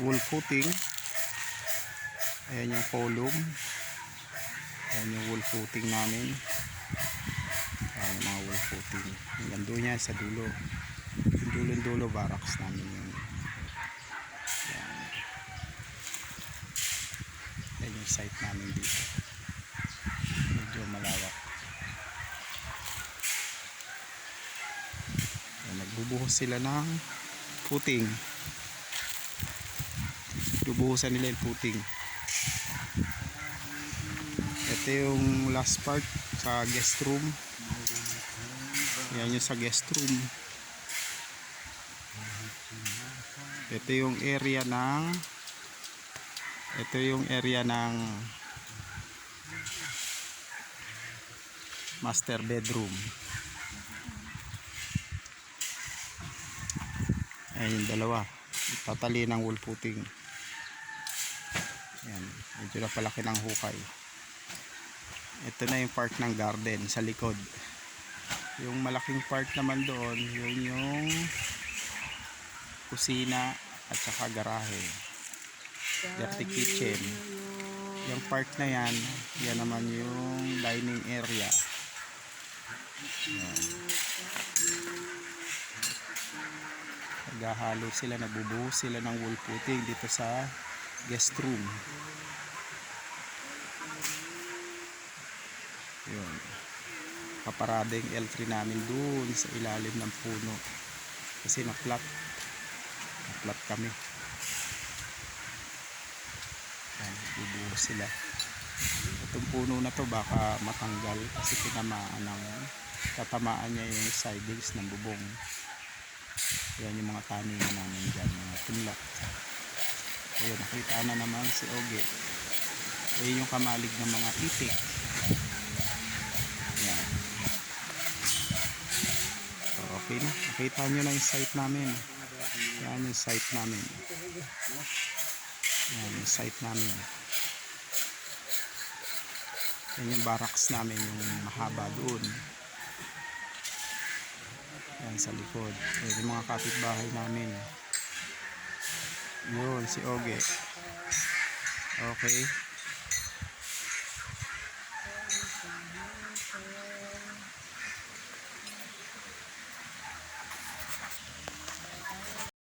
wool footing. Ayan yung column. Ayan yung wool footing namin. Ayan yung mga wool footing. Hanggang doon yan sa dulo. Yung dulo barracks namin yun. Ayan. Ayan yung site namin dito. Medyo malawak. Ayan, nagbubuhos sila ng footing. Bubuhusan nila yung footing. Ito yung last part sa guest room. Yan yung sa guest room. Ito yung area ng master bedroom. Ayan yung dalawa. Tatali ng wool footing. Ayan, medyo na palaki ng hukay. Ito na yung part ng garden sa likod. Yung malaking part naman doon, yun yung kusina at saka garahe. Dirty kitchen. Yung part na yan, yan naman yung dining area. Ayan. Naghahalo sila, nagbubuhos sila ng wool footing dito sa guest room. Yun. Paparada yung L3 namin dun sa ilalim ng puno. Kasi na-flat kami. Ayan, bubuhos sila. Itong puno na to baka matanggal kasi tatamaan niya yung sidings ng bubong. Yan yung mga taningan namin dyan, mga punlak. Ayan, nakita na naman si Oge. Ayan yung kamalig ng mga itik. Ayan. So, okay na, nakita nyo na yung site namin. Yan yung site namin. Yan yung site namin. Yan yung barracks namin, yung mahaba doon. Yan sa likod. Yan yung mga kapitbahay namin. Yun si Oge. Okay.